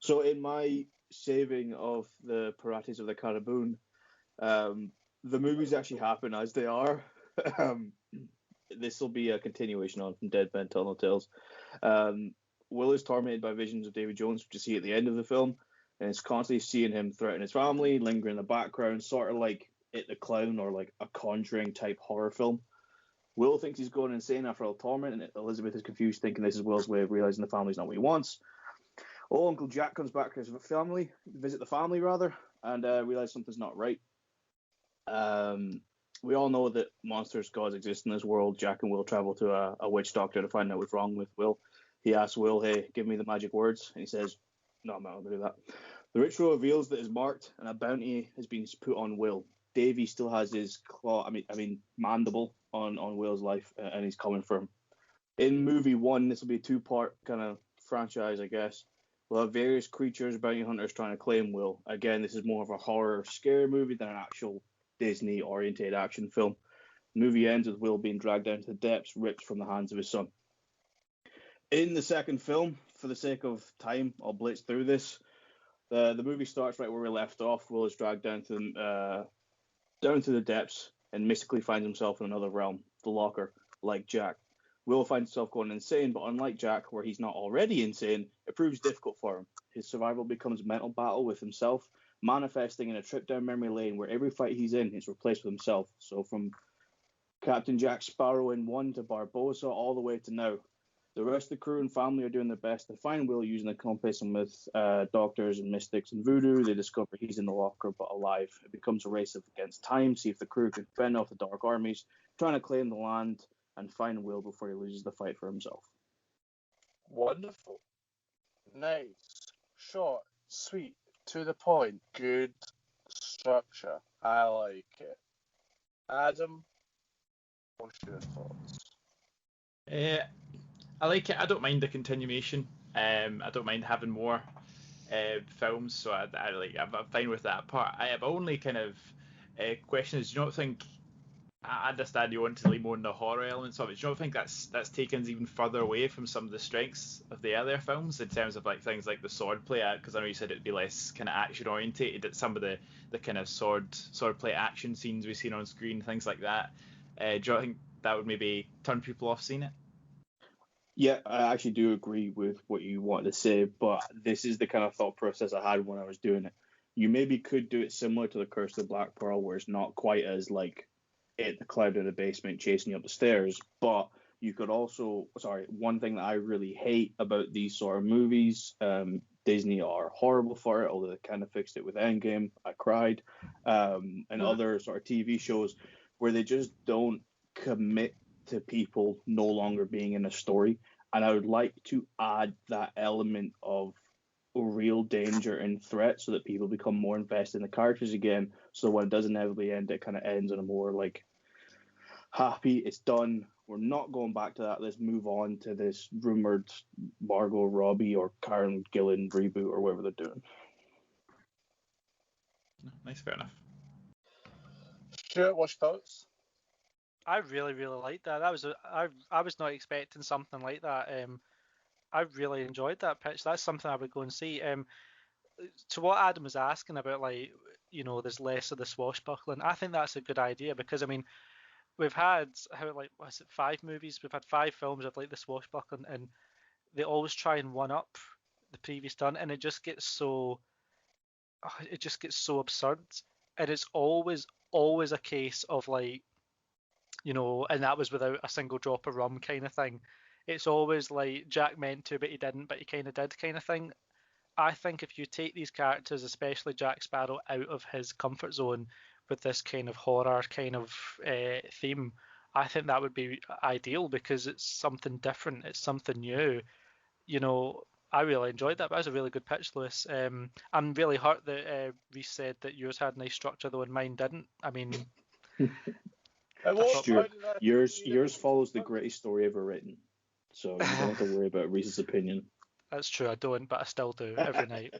So in my saving of the Pirates of the Caribbean, the movies actually happen as they are. This will be a continuation on from Dead Men Tell No Tales. Will is tormented by visions of Davy Jones, which you see at the end of the film, and it's constantly seeing him threaten his family, linger in the background, sort of like It the Clown or like a Conjuring type horror film. Will thinks he's going insane after all torment, and Elizabeth is confused, thinking this is Will's way of realizing the family's not what he wants. Uncle Jack comes back to his visit the family rather, and realizes something's not right. we all know that monsters, gods exist in this world. Jack and Will travel to a witch doctor to find out what's wrong with Will. He asks Will, "Hey, give me the magic words," and he says, "No, I'm not going to do that." The ritual reveals that it's marked, and a bounty has been put on Will. Davy still has his claw, mandible on Will's life, and he's coming for him. In movie one, this will be a two-part kind of franchise, I guess. We'll have various creatures, bounty hunters trying to claim Will. Again, this is more of a horror scare movie than an actual Disney-oriented action film. The movie ends with Will being dragged down to the depths, ripped from the hands of his son. In the second film, for the sake of time, I'll blitz through this. The movie starts right where we left off. Will is dragged down to the depths and mystically finds himself in another realm, the locker, like Jack. Will finds himself going insane, but unlike Jack, where he's not already insane, it proves difficult for him. His survival becomes a mental battle with himself, manifesting in a trip down memory lane where every fight he's in is replaced with himself. So from Captain Jack Sparrow in 1 to Barbossa all the way to now. The rest of the crew and family are doing their best to find Will using the compass, and with doctors and mystics and voodoo, they discover he's in the locker but alive. It becomes a race against time, see if the crew can fend off the dark armies, trying to claim the land and find Will before he loses the fight for himself. Wonderful. Nice. Short, sweet, to the point, good structure. I like it. Adam, what's your thoughts? I like it. I don't mind the continuation. I don't mind having more films, so I'm fine with that part. I have only kind of question is, do you not think? I understand you want to lean more on the horror elements of it. Do you not think that's taken even further away from some of the strengths of the earlier films in terms of like things like the swordplay? Because I know you said it'd be less kind of action orientated. At some of the kind of swordplay action scenes we've seen on screen, things like that. Do you not think that would maybe turn people off seeing it? Yeah, I actually do agree with what you wanted to say, but this is the kind of thought process I had when I was doing it. You maybe could do it similar to The Curse of the Black Pearl, where it's not quite as like it the cloud in the basement chasing you up the stairs, but you could also, one thing that I really hate about these sort of movies, Disney are horrible for it, although they kind of fixed it with Endgame, I cried, and other sort of TV shows where they just don't commit to people no longer being in a story. And I would like to add that element of real danger and threat so that people become more invested in the characters again. So when it does inevitably end, it kind of ends on a more like happy, it's done. We're not going back to that. Let's move on to this rumored Margot Robbie or Karen Gillan reboot or whatever they're doing. Nice, fair enough. Stuart, what's your thoughts? I really, really liked that. I was not expecting something like that. I really enjoyed that pitch. That's something I would go and see. To what Adam was asking about, like, there's less of the swashbuckling. I think that's a good idea because, I mean, we've had was it 5 movies? We've had 5 films of like the swashbuckling, and they always try and one up the previous done, and it just gets so absurd, and it's always a case of like, and that was without a single drop of rum kind of thing. It's always like Jack meant to, but he didn't, but he kind of did kind of thing. I think if you take these characters, especially Jack Sparrow, out of his comfort zone with this kind of horror kind of theme, I think that would be ideal because it's something different, it's something new. I really enjoyed that. That was a really good pitch, Lewis. I'm really hurt that Reese said that yours had nice structure though and mine didn't. I mean, Stuart, yours follows the greatest story ever written, so you don't have to worry about Reese's opinion. That's true, I don't, but I still do every night.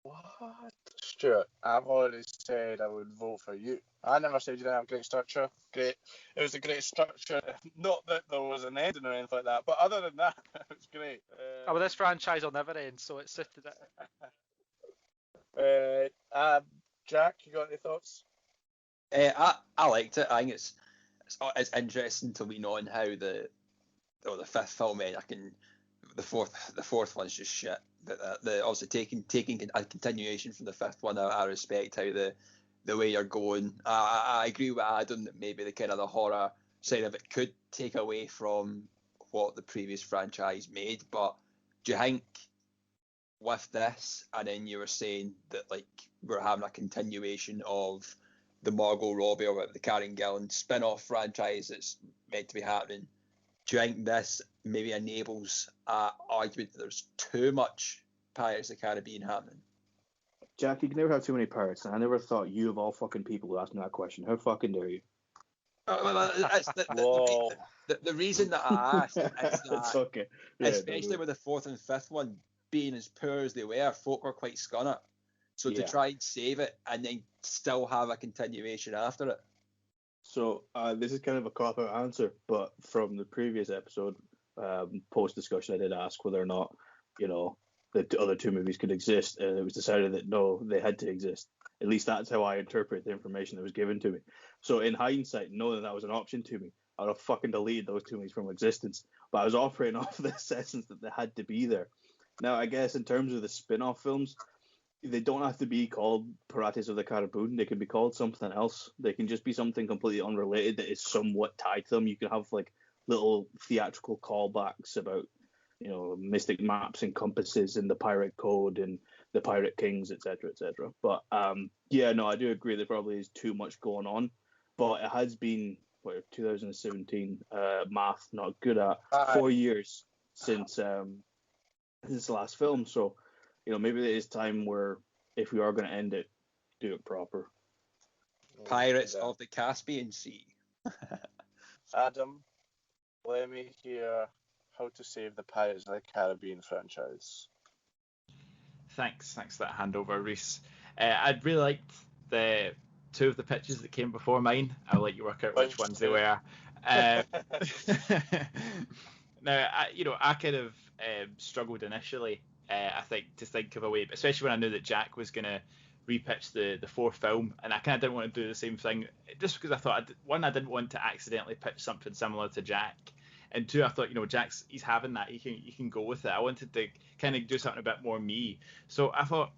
What? Stuart, I've already said I would vote for you. I never said you didn't have great structure. Great. It was a great structure. Not that there was an ending or anything like that, but other than that, it was great. Well, this franchise will never end, so it suited it. Jack, you got any thoughts? I liked it. I think it's interesting to lean on how the 5th film ended. The fourth one's just shit. The obviously taking a continuation from the 5th one. I respect how the way you're going. I agree with Adam that maybe the kind of the horror side of it could take away from what the previous franchise made. But do you think with this, and then you were saying that like we're having a continuation of the Margot Robbie or the Karen Gillan spin-off franchise that's meant to be happening. Do you think this maybe enables an argument that there's too much Pirates of the Caribbean happening? Jack, you can never have too many pirates, and I never thought you of all fucking people would ask me that question. How fucking dare you? The reason that I asked is that, It's okay. Yeah, especially with the fourth and fifth one being as poor as they were, folk were quite scunner. So to try and save it and then still have a continuation after it. So this is kind of a cop-out answer, but from the previous episode, post-discussion, I did ask whether or not, the other two movies could exist, and it was decided that no, they had to exist. At least that's how I interpret the information that was given to me. So in hindsight, knowing that was an option to me, I would have fucking deleted those two movies from existence. But I was operating off this essence that they had to be there. Now, I guess in terms of the spin-off films, they don't have to be called Pirates of the Caribbean. They can be called something else. They can just be something completely unrelated that is somewhat tied to them. You can have like little theatrical callbacks about, mystic maps and compasses and the pirate code and the pirate kings, etc., etc. But I do agree there probably is too much going on. But it has been 2017, math not good at, 4 years since the last film. So maybe it is time where if we are going to end it, do it proper. Pirates of the Caspian Sea. Adam, let me hear how to save the Pirates of the Caribbean franchise. Thanks for that handover, Reese. I'd really liked the two of the pitches that came before mine. I'll let you work out which ones they were. Now, I kind of struggled initially, I think, to think of a way, especially when I knew that Jack was going to repitch the fourth film, and I kind of didn't want to do the same thing, just because I thought, I didn't want to accidentally pitch something similar to Jack, and two, I thought, Jack's, he's having that, he can go with it. I wanted to kind of do something a bit more me, so I thought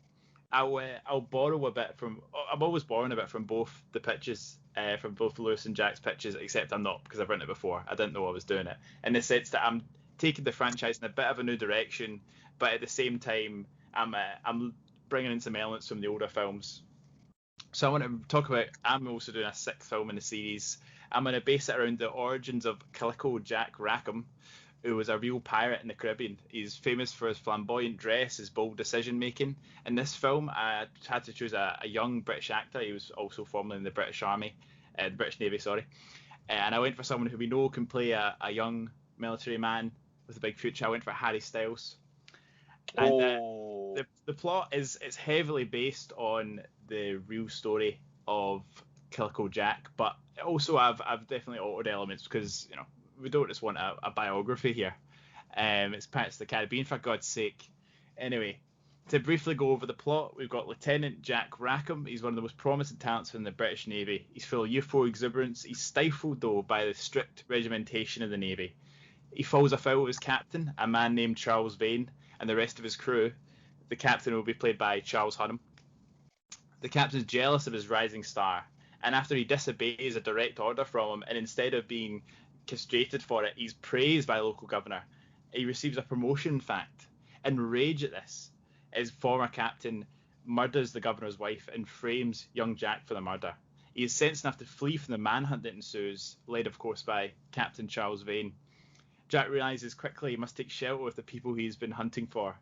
I'll borrow a bit from. I'm always borrowing a bit from both the pitches, from both Lewis and Jack's pitches, except I'm not, because I've written it before. I didn't know I was doing it, in the sense that I'm taking the franchise in a bit of a new direction, but at the same time, I'm bringing in some elements from the older films. So I want to talk about. I'm also doing a sixth film in the series. I'm going to base it around the origins of Calico Jack Rackham, who was a real pirate in the Caribbean. He's famous for his flamboyant dress, his bold decision making. In this film, I had to choose a young British actor. He was also formerly in the British Army, the British Navy, sorry. And I went for someone who we know can play a young military man with a big future. I went for Harry Styles. And the plot is heavily based on the real story of Calico Jack, but also I've definitely altered elements, because we don't just want a biography here. It's Pirates of the Caribbean, for God's sake. Anyway, to briefly go over the plot, we've got Lieutenant Jack Rackham. He's one of the most promising talents in the British Navy. He's full of youthful exuberance. He's stifled, though, by the strict regimentation of the Navy. He falls afoul of his captain, a man named Charles Vane, and the rest of his crew. The captain will be played by Charles Hunnam. The captain's jealous of his rising star, and after he disobeys a direct order from him, and instead of being castrated for it, he's praised by the local governor. He receives a promotion, in fact. Enraged at this, his former captain murders the governor's wife and frames young Jack for the murder. He is sense enough to flee from the manhunt that ensues, led of course by Captain Charles Vane. Jack realizes quickly he must take shelter with the people he's been hunting for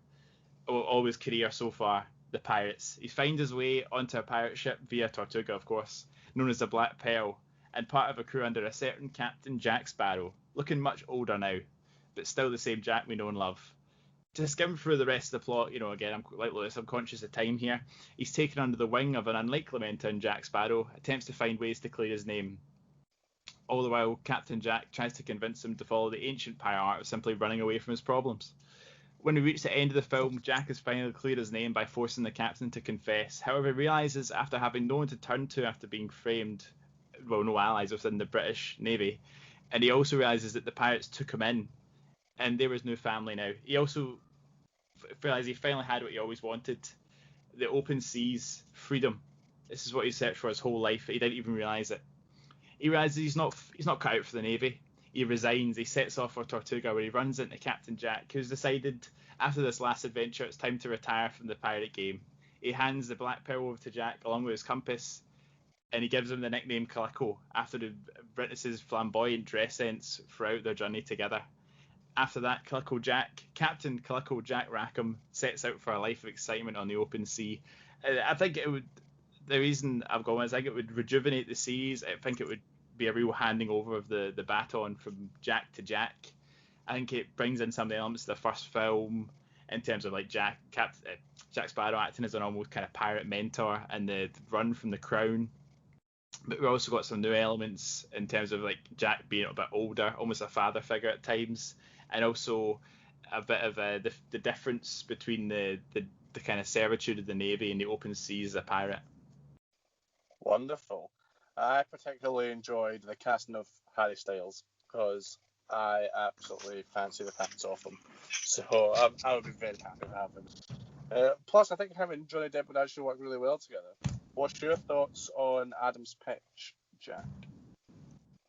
all his career so far, the pirates. He finds his way onto a pirate ship via Tortuga, of course, known as the Black Pearl, and part of a crew under a certain Captain Jack Sparrow, looking much older now, but still the same Jack we know and love. To skim through the rest of the plot, again, I'm like Lewis, I'm conscious of time here. He's taken under the wing of an unlikely mentor, Jack Sparrow, attempts to find ways to clear his name. All the while, Captain Jack tries to convince him to follow the ancient pirate art of simply running away from his problems. When we reach the end of the film, Jack has finally cleared his name by forcing the captain to confess. However, he realises, after having no one to turn to after being framed, no allies within the British Navy, and he also realises that the pirates took him in, and there was no family now. He also realised he finally had what he always wanted: the open seas, freedom. This is what he searched for his whole life. He didn't even realise it. He realises he's not cut out for the Navy. He resigns. He sets off for Tortuga, where he runs into Captain Jack, who's decided after this last adventure it's time to retire from the pirate game. He hands the Black Pearl over to Jack along with his compass, and he gives him the nickname Calico after the British's flamboyant dress sense throughout their journey together. After that, Captain Calico Jack Rackham sets out for a life of excitement on the open sea. I think it would. The reason I've gone is I think it would rejuvenate the series. I think it would be a real handing over of the baton from Jack to Jack. I think it brings in some of the elements of the first film in terms of like Jack Sparrow acting as an almost kind of pirate mentor and the run from the crown. But we've also got some new elements in terms of like Jack being a bit older, almost a father figure at times, and also a bit of the difference between the kind of servitude of the Navy and the open seas as a pirate. Wonderful. I particularly enjoyed the casting of Harry Styles because I absolutely fancy the pants off him. So I would be very happy to have him. Plus, I think him and Johnny Depp would actually work really well together. What's your thoughts on Adam's pitch, Jack?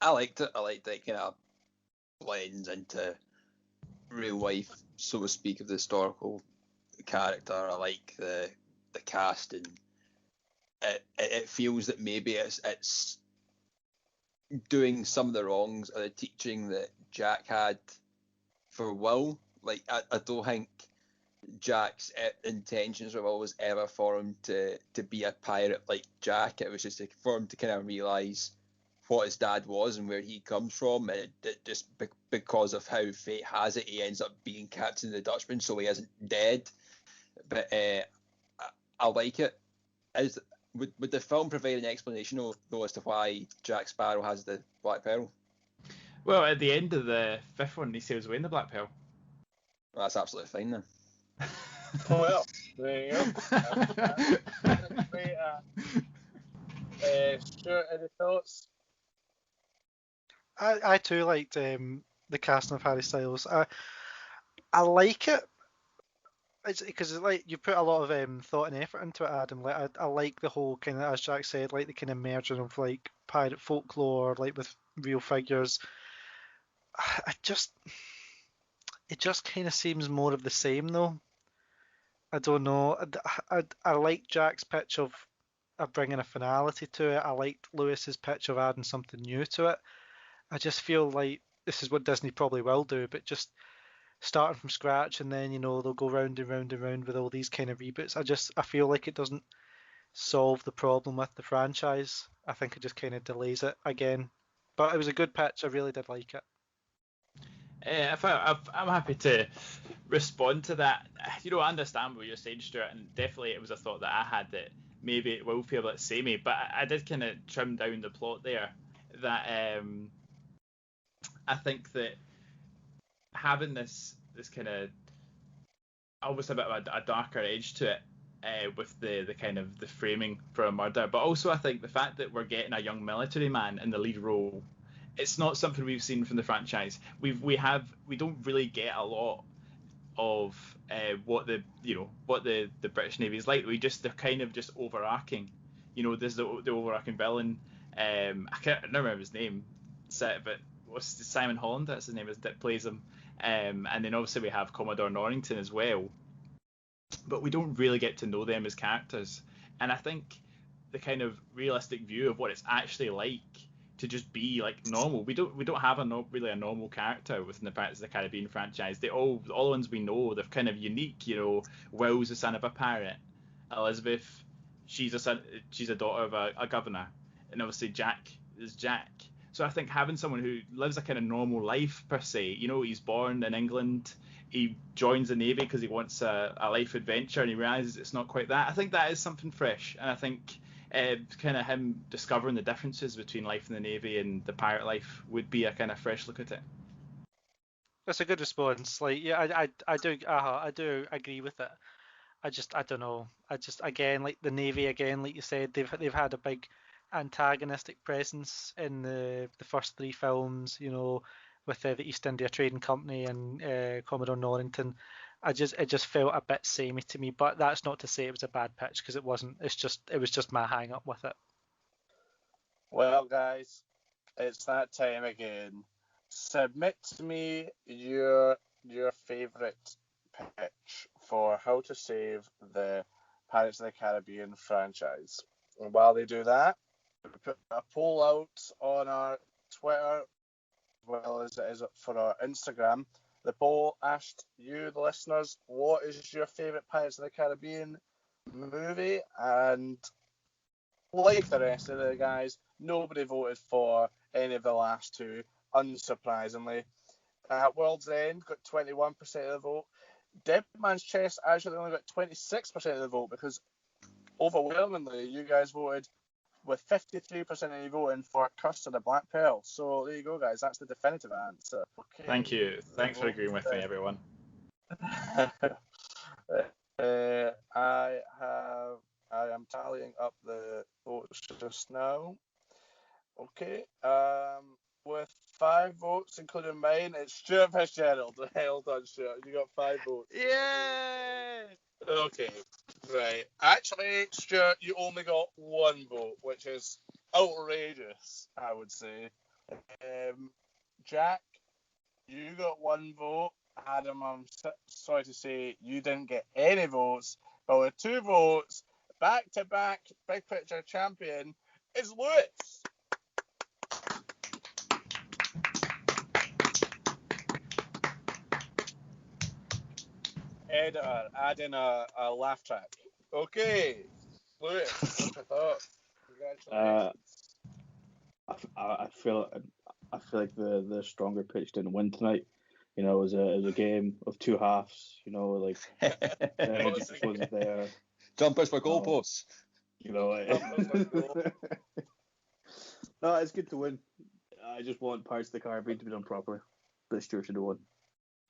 I liked it. I liked it kind of blends into real life, so to speak, of the historical character. I like the casting. It feels that maybe it's doing some of the wrongs of the teaching that Jack had for Will. Like I don't think Jack's intentions were always ever for him to be a pirate like Jack. It was just for him to kind of realise what his dad was and where he comes from, and it just because of how fate has it, he ends up being Captain of the Dutchman, so he isn't dead. But I like it. Would the film provide an explanation though as to why Jack Sparrow has the Black Pearl? Well, at the end of the fifth one, he sails away in the Black Pearl. Well, that's absolutely fine then. Well, there you go. Stuart, any thoughts? I too liked the casting of Harry Styles. I like it. It's because like you put a lot of thought and effort into it, Adam. Like I like the whole kind of, as Jack said, like the kind of merging of like pirate folklore, like with real figures. It just kind of seems more of the same though. I don't know. I like Jack's pitch of bringing a finality to it. I liked Lewis's pitch of adding something new to it. I just feel like this is what Disney probably will do, but just starting from scratch, and then they'll go round and round and round with all these kind of reboots. I feel like it doesn't solve the problem with the franchise. I think it just kind of delays it again. But it was a good pitch. I really did like it. I'm happy to respond to that. I understand what you're saying, Stuart, and definitely it was a thought that I had that maybe it will feel a bit samey, but I did kind of trim down the plot there. That I think that having this kind of almost a bit of a darker edge to it, with the kind of the framing for a murder, but also I think the fact that we're getting a young military man in the lead role, it's not something we've seen from the franchise. We don't really get a lot of what the British Navy is like. They're kind of just overarching. There's the overarching villain. I can't remember his name, but what's Simon Holland? That's his name, that plays him. And then obviously we have Commodore Norrington as well, but we don't really get to know them as characters. And I think the kind of realistic view of what it's actually like to just be like normal. We don't have really a normal character within the Pirates of the Caribbean franchise. All the ones we know, they're kind of unique. Will's the son of a pirate. Elizabeth, she's a daughter of a governor, and obviously Jack is Jack. So I think having someone who lives a kind of normal life per se, he's born in England, he joins the Navy because he wants a life adventure, and he realizes it's not quite that. I think that is something fresh, and I think kind of him discovering the differences between life in the Navy and the pirate life would be a kind of fresh look at it. That's a good response. Like, yeah, I do agree with it. I don't know. Again, like the Navy again, like you said, they've had a big antagonistic presence in the first three films. With the East India Trading Company and Commodore Norrington. It just felt a bit samey to me, but that's not to say it was a bad pitch, because it wasn't. It was just my hang up with it. Well, guys, it's that time again. Submit to me your favourite pitch for how to save the Pirates of the Caribbean franchise. And while they do that, put a poll out on our Twitter, as well as it is for our Instagram. The poll asked you, the listeners, what is your favourite Pirates of the Caribbean movie? And like the rest of the guys, nobody voted for any of the last two, unsurprisingly. World's End got 21% of the vote. Dead Man's Chest actually only got 26% of the vote, because overwhelmingly you guys voted with 53% of you voting for Curse of the Black Pearl. So there you go, guys. That's the definitive answer. Okay. Thank you. Thanks for agreeing with me, everyone. I am tallying up the votes just now. Okay. With 5 votes, including mine, it's Stuart Fitzgerald. Well done, Stuart. You got 5 votes. Yeah. Okay, right. Actually, Stuart, you only got 1 vote, which is outrageous, I would say. Jack, you got 1 vote. Adam, I'm sorry to say you didn't get any votes, but with 2 votes, back-to-back Big Picture champion is Lewis. Editor, add in a laugh track. Okay, Lewis, what's your thoughts? Congratulations. I feel like the stronger pitch didn't win tonight. You know, it was a game of 2 halves. You know, like the energy just wasn't there. Jumpers for goalposts. You know, no, it's good to win. I just want Pirates of the Caribbean to be done properly. But Stewart should have won.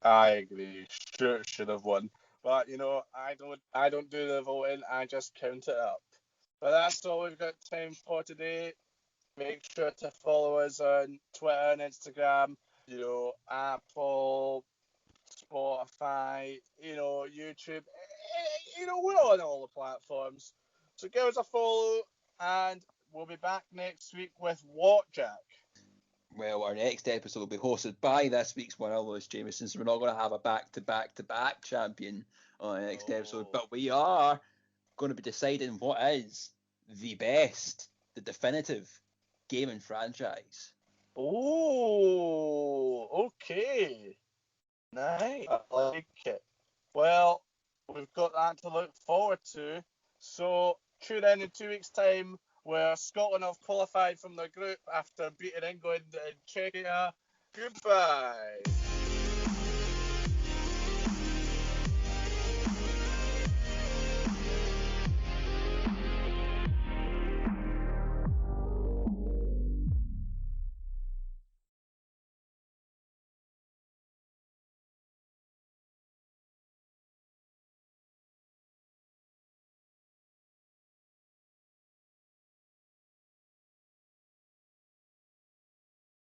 I agree. Stuart should have won, but you know, I don't do the voting. I just count it up. But that's all we've got time for today. Make sure to follow us on Twitter and Instagram. You know, Apple, Spotify. You know, YouTube. You know, we're on all the platforms. So give us a follow, and we'll be back next week with what, Jack? Well, our next episode will be hosted by this week's winner, Lewis Jameson, so we're not going to have a back-to-back-to-back champion on the next episode, but we are going to be deciding what is the best, the definitive gaming franchise. Oh, okay. Nice. I like it. Well, we've got that to look forward to. So tune in 2 weeks' time, where Scotland have qualified from their group after beating England in Czechia. Goodbye.